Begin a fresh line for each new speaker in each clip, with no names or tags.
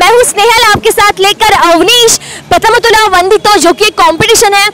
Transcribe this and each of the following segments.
मैं हूँ स्नेहल आपके साथ लेकर अवनीश। प्रथमतुला वंदितो जो कि कंपटीशन है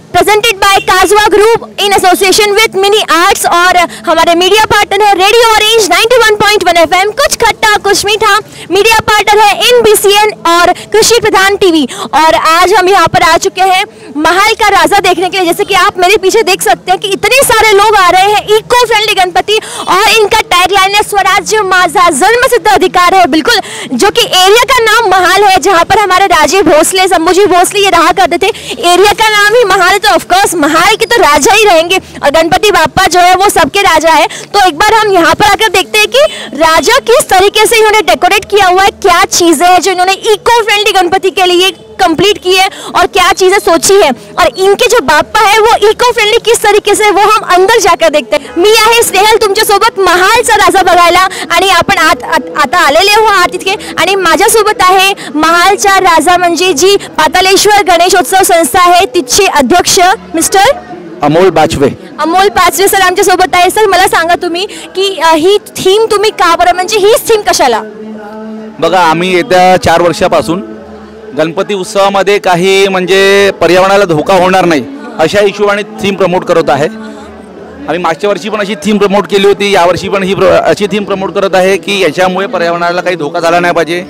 प्रेजेंटेड बाय काजवा group in association with mini arts और हमारे मीडिया पार्टनर है रेडियो ऑरेंज 91.1 FM। कुछ खट्टा कुछ मीठा मीडिया पार्टनर है NBCN और कृषि प्रधान टीवी। और आज हम यहाँ पर आ चुके हैं महाल का राजा देखने के लिए। जैसे कि आप मेरे पीछे देख सकते हैं कि इतने सारे लोग आ रहे हैं। इको फ्रेंडली गणपति और इनका टैगलाइन है स्वराज्य माझा जन्म सिद्ध अधिकार है। बिल्कुल, जो कि एरिया का नाम महाल है, जहाँ पर हमारे राजे भोसले शंभूजी भोसले ये रहा करते थे। एरिया का नाम ही महाल है तो ऑफकोर्स महाल के तो राजा ही रहेंगे और गणपति बाप्पा जो है वो सबके राजा है। तो एक बार हम यहाँ पर आकर देखते हैं कि राजा किस तरीके से इन्होंने डेकोरेट किया हुआ है, क्या चीजें हैं जो इन्होंने इको फ्रेंडली गणपति के लिए कंप्लीट की है और क्या चीजें सोची है, और इनके जो बाप्पा है वो इको फ्रेंडली किस तरीके से, वो हम अंदर जाकर देखते हैं। मी आहे स्नेहल तुमच्या सोबत महालचा राजा बघायला आणि आपण आता आलेले हो आत इथे। आणि माझ्या सोबत आहे महालचा राजा म्हणजे जी पातालेश्वर गणेशोत्सव संस्था आहे तिचे अध्यक्ष मिस्टर
अमोल बाचवे।
अमोल बाचवे सर आमच्या सोबत आहे। सर मला सांगा तुम्ही की ही थीम तुम्ही का बरं, म्हणजे हीच थीम कशाला?
बघा, आम्ही येत्या 4 वर्षापासून गणपती उत्सवामध्ये काही म्हणजे पर्यावरणाला धोका होणार नाही अशा हिशोबाने थीम प्रमोट करत आहे। आम्ही मागच्या वर्षी पण अशी थीम प्रमोट केली होती, यावर्षी पण ही अशी थीम प्रमोट करत आहे की याच्यामुळे पर्यावरणाला काही धोका झाला नाही पाहिजे।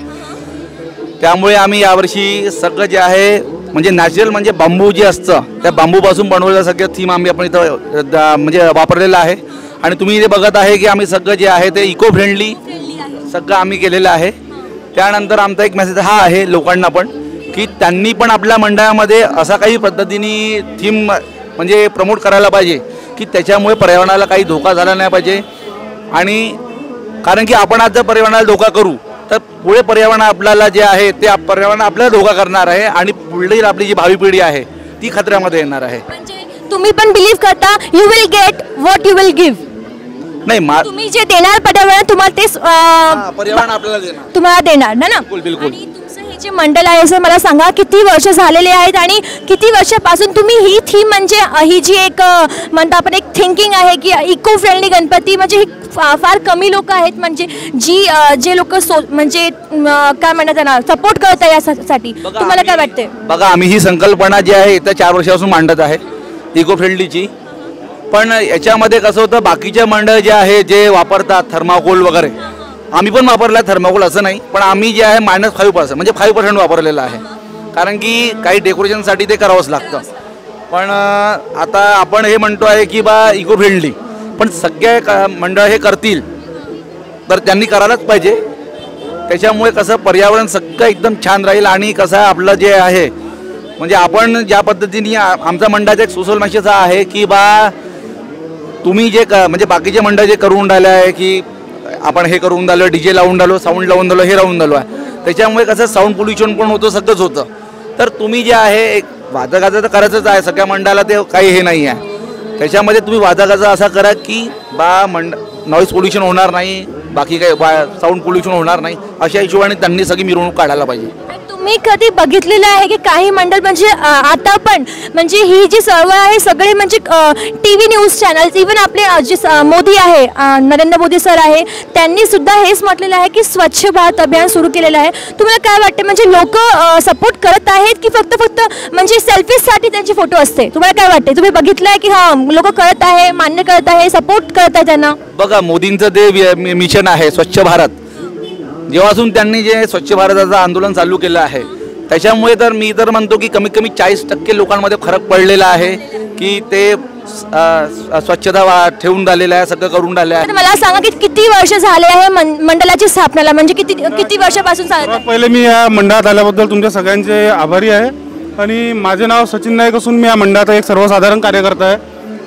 त्यामुळे आम्ही यावर्षी सगळं जे आहे म्हणजे नॅचरल म्हणजे बांबू जे असतं त्या बांबूपासून बनवलेलं सगळं थीम आम्ही आपण इथं म्हणजे वापरलेलं आहे। आणि तुम्ही इथे बघत आहे की आम्ही सगळं जे आहे ते इको फ्रेंडली सगळं आम्ही केलेलं आहे। त्यानंतर आमचा एक मेसेज हा आहे लोकांना पण की त्यांनी पण आपल्या मंडळामध्ये असा काही पद्धतीने थीम म्हणजे प्रमोट करायला पाहिजे की त्याच्यामुळे पर्यावरणाला काही धोका झाला नाही पाहिजे। आणि कारण की आपण आज जर पर्यावरणाला धोका करू तर पुढे पर्यावरण आपल्याला जे आहे ते पर्यावरण आपल्याला धोका करणार आहे आणि पुढील आपली जी भावी पिढी आहे ती खतऱ्यामध्ये येणार आहे।
तुम्ही पण बिलीव्ह करता you will get what you will give?
नाही,
तुम्ही जे देणार पर्यावरण तुम्हाला ते
पर्यावरण आपल्याला देणार,
तुम्हाला देणार ना?
बिलकुल।
तुमचं हे जे मंडळ आहे सर मला सांगा किती वर्ष झालेले आहेत आणि किती वर्षापासून तुम्ही ही थीम म्हणजे ही जी एक म्हणतो आपण एक थिंकिंग आहे की इको फ्रेंडली गणपती म्हणजे फार कमी लोक आहेत म्हणजे जे लोक म्हणजे काय म्हणतात ना सपोर्ट करत आहे यासाठी, तुम्हाला काय वाटते?
बघा, आम्ही ही संकल्पना जी आहे येत्या 4 वर्षापासून मांडत आहे इको फ्रेंडलीची। पण याच्यामध्ये कसं होतं, बाकीचे मंडळ जे आहे जे वापरतात थर्माकोल वगैरे, आम्ही पण वापरला थर्माकोल असं नाही, पण आम्ही जे आहे -5% म्हणजे 5% वापरलेलं आहे कारण की काही डेकोरेशनसाठी ते करावंच लागतं। पण आता आपण हे म्हणतो आहे की बा इको फ्रेंडली, पण सगळे मंडळ हे करतील तर त्यांनी करायलाच पाहिजे। त्याच्यामुळे कसं पर्यावरण सगळं एकदम छान राहील आणि कसं आपलं जे आहे म्हणजे आपण ज्या पद्धतीने आमचा मंडळाचा एक सोशल मेसेज आहे की बा तुम्ही जे म्हणजे बाकीचे मंडळ जे करून राहिले आहे की आपण हे करून राहिलो, DJ लावून राहिलो, साऊंड लावून राहिलो, हे राहून राहिलो आहे, त्याच्यामुळे कसं साऊंड पोल्युशन पण होतं, सगळंच होतं। तर तुम्ही जे आहे एक वादगाचं तर करायचंच आहे, सगळ्या मंडळाला ते काही हे नाही आहे। त्याच्यामध्ये तुम्ही वादगाचा असा करा की बा नॉईज पोल्युशन होणार नाही, बाकी काही साऊंड पोल्युशन होणार नाही, अशा हिशोबाने त्यांनी सगळी मिरवणूक काढायला पाहिजे।
मी कधी बघितलेलं आहे की काही मंडळ म्हणजे आता पण म्हणजे ही जी चळवळ आहे सगळे म्हणजे TV न्यूज चॅनल्स इवन आपले जे मोदी आहे नरेंद्र मोदी सर आहे त्यांनी सुद्धा हेच म्हटलेलं आहे की स्वच्छ भारत अभियान सुरू केलेलं आहे। तुम्हाला काय वाटते म्हणजे लोक सपोर्ट करत आहेत की फक्त म्हणजे सेल्फीसाठी त्यांची फोटो असते? तुम्हाला काय वाटते? तुम्ही बघितलं आहे की हा लोक करत आहे, मान्य करत आहे, सपोर्ट करत आहे त्यांना?
बघा, मोदींचं ते मिशन आहे स्वच्छ भारत, जेव्हापासून त्यांनी जे स्वच्छ भारताचं आंदोलन चालू केलं आहे त्याच्यामुळे तर मी तर म्हणतो की कमीत कमी 40% लोकांमध्ये फरक पडलेला आहे की ते स्वच्छता ठेवून राहिलेलं आहे, सगळं करून राहिलं आहे।
मला सांगा की किती वर्ष झाले आहे मंडळाची स्थापनेला, म्हणजे किती वर्षापासून चालत?
पहिले मी या मंडळात आल्याबद्दल तुमच्या सगळ्यांचे आभारी आहे आणि माझे नाव सचिन नाईक असून मी या मंडळाचा एक सर्वसाधारण कार्यकर्ता आहे।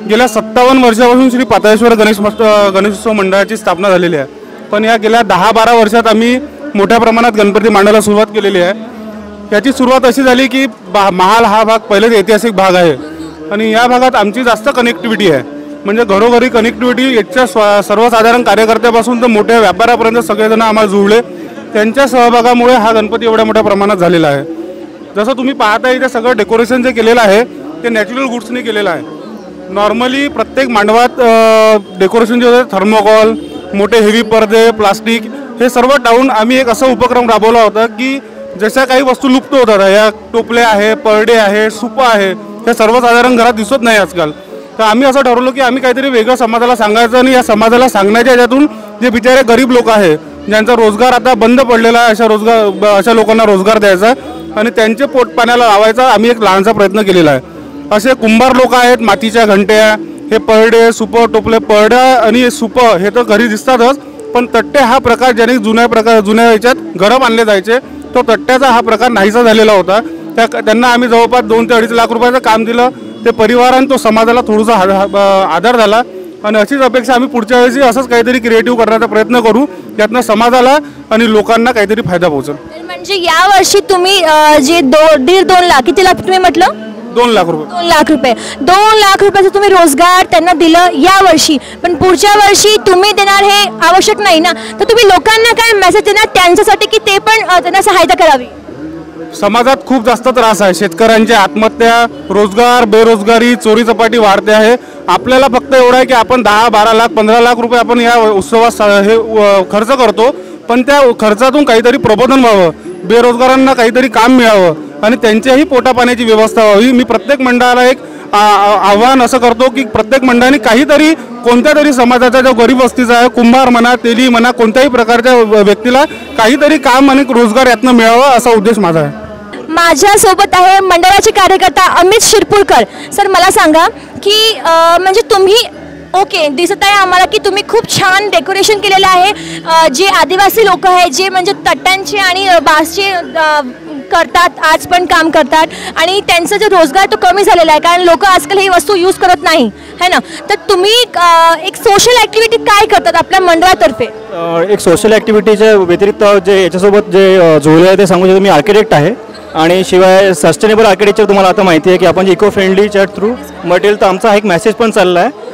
गेल्या 57 वर्षापासून श्री पाताळेश्वर गणेशोत्सव मंडळाची स्थापना झालेली आहे, पण या गेल्या 10-12 वर्षात आम्ही मोठ्या प्रमाणात गणपती मांडायला सुरुवात केलेली आहे। याची सुरुवात अशी झाली की महाल हा भाग पहिलेच ऐतिहासिक भाग आहे आणि या भागात आमची जास्त कनेक्टिव्हिटी आहे, म्हणजे घरोघरी कनेक्टिव्हिटी याच्या सर्वसाधारण कार्यकर्त्यापासून तर मोठ्या व्यापाऱ्यापर्यंत सगळेजण आम्हाला जुळले, त्यांच्या सहभागामुळे हा गणपती एवढ्या मोठ्या प्रमाणात झालेला आहे। जसं तुम्ही पाहता इथे सगळं डेकोरेशन जे केलेलं आहे ते नॅचरल गुड्सने केलेलं आहे। नॉर्मली प्रत्येक मांडवात डेकोरेशन जे होते थर्मोकॉल, मोठे हेवी पडदे, प्लास्टिक हे सर्व टाळून आम्ही एक असा उपक्रम राबवला होता की जशा काही वस्तू लुप्त होतात, या टोपले आहे, परडे आहे, सुपं आहे, हे सर्वसाधारण घरात दिसत नाही आजकाल. तर आम्ही असं ठरवलं की आम्ही काहीतरी वेगळं समाजाला सांगायचं आणि या समाजाला सांगण्याच्या याच्यातून जे बिचारे गरीब लोक आहे, ज्यांचा रोजगार आता बंद पडलेला आहे, अशा लोकांना रोजगार द्यायचा आणि त्यांचे पोट पाण्याला लावायचा आम्ही एक लहानसा प्रयत्न केलेला आहे. असे कुंभार लोक आहेत, मातीच्या घंट्या, हे परडे, सुपं, टोपले, परड्या आणि सुपं हे तर घरी दिसतातच, पण तट्टे हा प्रकार ज्याने जुन्या याच्यात घरं बांधले जायचे, तो तट्ट्याचा हा प्रकार नाहीसा झालेला होता. त्यांना आम्ही जवळपास 2 ते 2.5 लाख रुपयाचं काम दिलं. ते परिवाराने तो समाजाला थोडासा आधार झाला आणि अशीच अपेक्षा आम्ही पुढच्या वेळेस असंच काहीतरी क्रिएटिव्ह करण्याचा प्रयत्न करू, त्यातनं समाजाला आणि लोकांना काहीतरी फायदा पोहोचेल.
म्हणजे यावर्षी तुम्ही जे 1.5-2 लाख, किती लाख तुम्ही म्हटलं?
2 लाख रुपये.
2 लाख रुपये, 2 लाख रुपयाचं तुम्ही रोजगार त्यांना दिलं यावर्षी, पण पुढच्या वर्षी तुम्ही देणार हे आवश्यक नाही ना. तर तुम्ही लोकांना काय मेसेज देणार त्यांच्यासाठी की ते पण त्यांना सहायता करावी?
समाजात खूप जास्त त्रास आहे, शेतकऱ्यांच्या आत्महत्या, रोजगार, बेरोजगारी, चोरी चपाटी वाढते आहे. आपल्याला फक्त एवढं आहे की आपण 10, 12 लाख, 15 लाख रुपये आपण या उत्सवात हे खर्च करतो, पण त्या खर्चातून काहीतरी प्रबोधन व्हावं, बेरोजगारांना काहीतरी काम मिळावं आणि त्यांच्याही पोटापाण्याची व्यवस्था व्हावी. मी प्रत्येक मंडळाला एक आव्हान असं करतो की प्रत्येक मंडळाने काहीतरी कोणत्या तरी समाजाचा जो गरीब वस्तीचा आहे, कुंभार म्हणा, तेली म्हणा, कोणत्याही प्रकारच्या व्यक्तीला काहीतरी काम आणि रोजगार यातनं मिळावा असा उद्देश माझा आहे.
माझ्यासोबत आहे मंडळाचे कार्यकर्ता अमित शिरपूरकर. सर मला सांगा की म्हणजे तुम्ही ओके दिसत आहे आम्हाला की तुम्ही खूप छान डेकोरेशन केलेलं आहे. जे आदिवासी लोक आहेत, जे म्हणजे तट्ट्यांचे आणि बासचे करतात, आज पण काम करतात आणि त्यांचा जो रोजगार तो कमी झालेला आहे, कारण लोक आजकाल ही वस्तू यूज करत नाही है ना. तर तुम्ही एक सोशल ॲक्टिव्हिटी काय करतात आपल्या मंडळातर्फे?
एक सोशल ॲक्टिव्हिटीच्या व्यतिरिक्त जे याच्यासोबत जे जुळले आहे ते सांगू शकतो. मी आर्किटेक्ट आहे आणि शिवाय सस्टेनेबल आर्किटेक्चर तुम्हाला आता माहिती आहे की आपण इको फ्रेंडलीच्या थ्रू मटेरियल, तर आमचा एक मेसेज पण चालला आहे.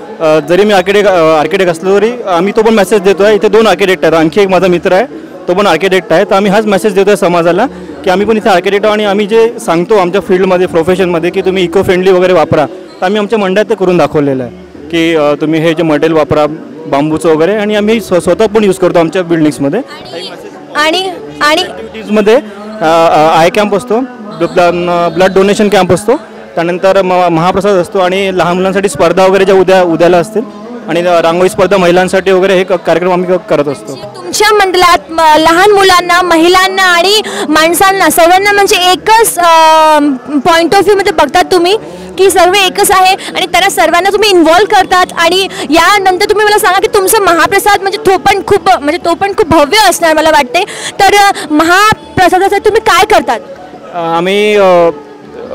जरी मी आर्किटेक्ट असलो तरी आम्ही तो पण मेसेज देतो आहे. इथे 2 आर्किटेक्ट आहेत, आणखी एक माझा मित्र आहे तो पण आर्किटेक्ट आहे. तर आम्ही हाच मेसेज देतो आहे समाजाला की आम्ही पण इथे आर्किटेक्ट आणि आम्ही जे सांगतो आमच्या फील्डमध्ये, प्रोफेशनमध्ये की तुम्ही इको फ्रेंडली वगैरे वापरा, तर आम्ही आमच्या मंडळात ते करून दाखवलेलं आहे की तुम्ही हे जे मटेरियल वापरा बांबूचं वगैरे, आणि आम्ही स्वतः पण यूज करतो आमच्या बिल्डिंग्समध्ये.
आणि
ॲक्टिव्हिटीजमध्ये आय कॅम्प असतो, ब्लड डोनेशन कॅम्प असतो, त्यानंतर महाप्रसाद असतो आणि लहान मुलांसाठी स्पर्धा वगैरे ज्या उद्याला असतील, आणि रांगोळी स्पर्धा महिलांसाठी वगैरे हे कार्यक्रम आम्ही करत असतो.
तुमच्या मंडळात लहान मुलांना, महिलांना आणि माणसांना सर्वांना म्हणजे एकच पॉईंट ऑफ व्ह्यूमध्ये बघतात तुम्ही की सर्व एकच आहे आणि त्यांना सर्वांना तुम्ही इन्व्हॉल्व करतात. आणि यानंतर तुम्ही मला सांगा की तुमचं महाप्रसाद म्हणजे तो पण खूप भव्य असणार मला वाटते. तर महाप्रसादासाठी तुम्ही काय करतात?
आम्ही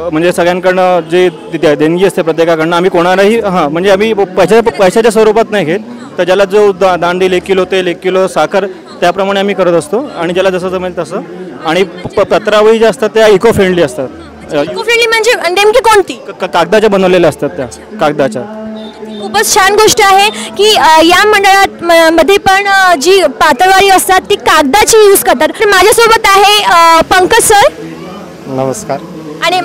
म्हणजे सगळ्यांकडनं जे देणगी असते प्रत्येकाकडनं आम्ही कोणालाही म्हणजे आम्ही पैशाच्या स्वरूपात नाही घेत. तर ज्याला जो दान देईल 1 किलो तेल, 1 किलो साखर, त्याप्रमाणे आम्ही करत असतो आणि ज्याला जसं जमेल तसं. आणि पत्रावळी ज्या असतात त्या इको फ्रेंडली असतात.
इको फ्रेंडली म्हणजे नेमकी कोणती?
कागदाच्या बनवलेल्या असतात, त्या कागदाच्या.
खूपच छान गोष्ट आहे की या मंडळात मध्ये पण जी पातळवाळी असतात ती कागदाची यूज करतात. माझ्यासोबत आहे पंकज सर.
नमस्कार.
आणि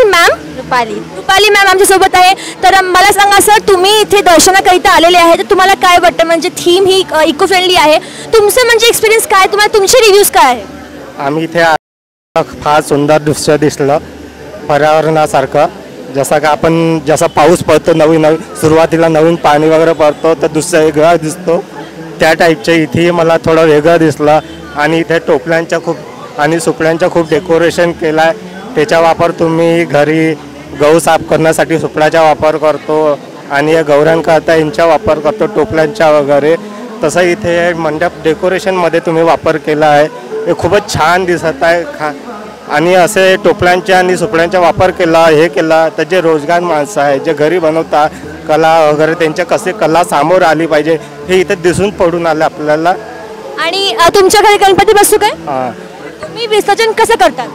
मॅम रुपाली मॅम आमच्यासोबत आहे. तर मला सांगा सर, तुम्ही इथे दर्शनाकरिता आलेले आहे, तर तुम्हाला काय वाटतं? म्हणजे थीम ही इको फ्रेंडली आहे, तुमचं म्हणजे एक्सपिरियन्स काय, तुम्हाला तुमचे रिव्ह्यूज काय आहे?
आम्ही इथे फार सुंदर दृश्य दिसलं पर्यावरणासारखं. जसं का आपण जसा पाऊस पडतो, नवीन सुरुवातीला नवीन पाणी वगैरे पडतो तर दृश्य वेगळा दिसतो, त्या टाईपच्या इथे मला थोडं वेगळं दिसलं. आणि इथे टोपल्यांच्या खूप आणि सुपड्यांच्या खूप डेकोरेशन केलं आहे. त्याचा वापर तुम्ही घरी गहू साफ करण्यासाठी सुपड्याचा वापर करतो आणि गौऱ्यांकरता यांचा वापर करतो, टोपल्यांच्या वगैरे. तसं इथे मंडप डेकोरेशनमध्ये तुम्ही वापर केला आहे, हे खूपच छान दिसत आहे. आणि असे टोपल्यांच्या आणि सुपड्यांचा वापर केला, हे केला तर जे रोजगार माणसं आहे, जे घरी बनवतात कला वगैरे, त्यांच्या कसे कला समोर आली पाहिजे हे इथे दिसून पडून आलं आपल्याला.
आणि तुमच्या घरी गणपती बसतो काय? तुम्ही विसर्जन कसं करतात?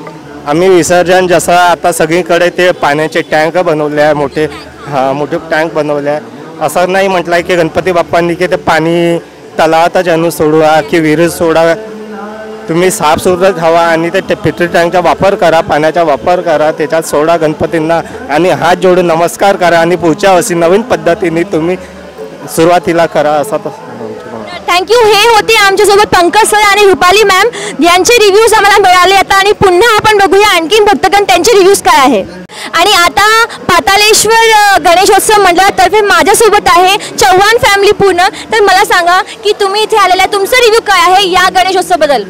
आम्ही विसर्जन जसं आता सगळीकडे ते पाण्याचे टँक बनवले आहे, मोठे टँक बनवले आहे. असं नाही म्हटलं आहे की गणपती बाप्पांनी की ते पाणी तलावातच आणून सोडवा की विहिरीत सोडा. तुम्ही साफसुथरं हवा आणि ते फिल्टर टँकचा वापर करा, पाण्याचा वापर करा, त्याच्यात सोडा गणपतींना आणि हात जोडून नमस्कार करा आणि पुढच्या वर्षी नवीन पद्धतीने तुम्ही सुरुवातीला करा. असं
थँक्यू. हे होते आमच्यासोबत पंकज सर आणि रुपाली मॅम, यांचे रिव्ह्यूज आम्हाला मिळाले आता. आणि पुन्हा आपण बघूया आणखीन भक्तगण त्यांचे रिव्ह्यूज काय आहे. आणि आता पाताळेश्वर गणेशोत्सव मंडळातर्फे माझ्यासोबत आहे चव्हाण फॅमिली पूर्ण. तर मला सांगा की तुम्ही इथे आलेला तुमचा रिव्ह्यू काय आहे या गणेशोत्सवाबद्दल.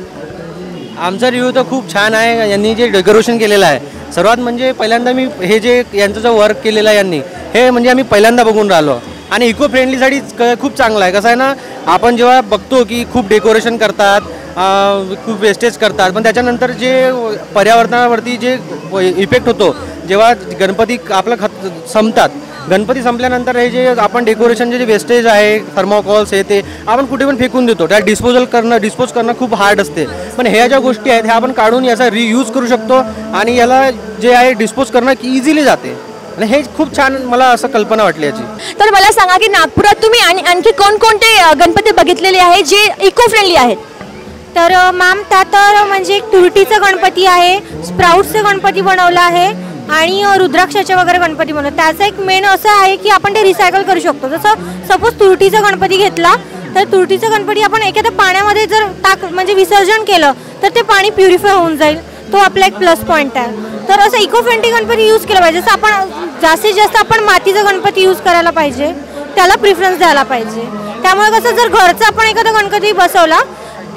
आमचा रिव्ह्यू तर खूप छान आहे. यांनी जे डेकोरेशन केलेलं आहे, सर्वात म्हणजे पहिल्यांदा मी हे जे यांचं जो वर्क केलेलं आहे यांनी, हे म्हणजे आम्ही पहिल्यांदा बघून राहिलो. आणि इको फ्रेंडलीसाठी खूप चांगलं आहे. कसं आहे ना, आपण जेव्हा बघतो की खूप डेकोरेशन करतात, खूप वेस्टेज करतात, पण त्याच्यानंतर जे पर्यावरणावरती जे इफेक्ट होतो जेव्हा गणपती आपलं संपतात, गणपती संपल्यानंतर हे जे आपण डेकोरेशनचे जे वेस्टेज आहे, थर्मोकॉल्स हे ते आपण कुठे पण फेकून देतो. त्या डिस्पोज करणं खूप हार्ड असते. पण ह्या ज्या गोष्टी आहेत ह्या आपण काढून याचा रियूज करू शकतो आणि याला जे आहे डिस्पोज करणं इझिली जाते. आणि हे खूप छान मला असं कल्पना वाटली याची.
तर मला सांगा की नागपुरात तुम्ही आणखी कोणकोणते गणपती बघितलेले आहे जे इको फ्रेंडली आहेत.
तर मॅम त्यात म्हणजे एक तुरटीचा गणपती आहे, स्प्राउट्सचा गणपती बनवला आहे आणि रुद्राक्षाचे वगैरे गणपती बनवलं. त्याचं एक मेन असं आहे की आपण ते रिसायकल करू शकतो. जसं सपोज तुरटीचा गणपती घेतला तर तुरटीचा गणपती आपण एखाद्या पाण्यामध्ये जर म्हणजे विसर्जन केलं तर ते पाणी प्युरिफाय होऊन जाईल. तो आपला एक प्लस पॉईंट आहे. तर असं इको फ्रेंडली गणपती यूज केला पाहिजे. जसं आपण जास्तीत जास्त आपण मातीचा गणपती यूज करायला पाहिजे, त्याला प्रिफरन्स द्यायला पाहिजे. त्यामुळे कसं जर घरचा आपण एखादा गणपती बसवला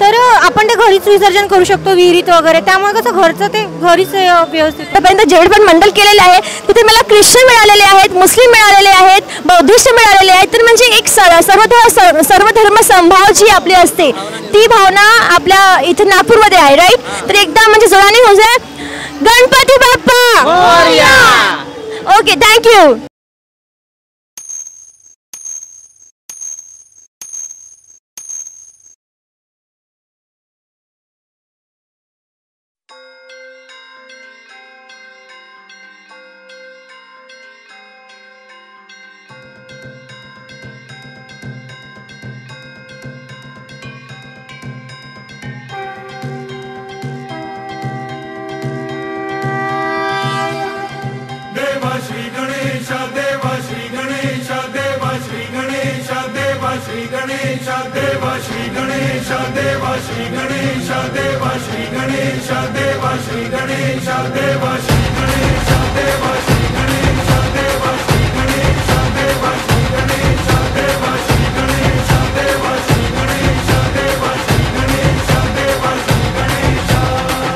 तर आपण ते घरीच विसर्जन करू शकतो, विहिरीत वगैरे. त्यामुळे कसं घरचं ते घरीच व्यवस्थित.
आतापर्यंत जेवढे पण मंडळ केलेले आहे तिथे मला ख्रिश्चन मिळालेले आहेत, मुस्लिम मिळालेले आहेत, बौद्धिस्ट मिळालेले आहेत. तर म्हणजे एक सर्वधर्म संभाव जी आपली असते ती भावना आपल्या इथे नागपूरमध्ये आहे, राईट. तर एकदा म्हणजे जोराने होऊ द्या, गणपती बाप्पा मोरया. Okay, thank you.
श्री गणेश देवा श्री गणेश देवा श्री गणेश देवा श्री गणेश देवा श्री गणेश देवा श्री गणेश देवा श्री गणेश देवा श्री गणेश देवा श्री गणेश देवा श्री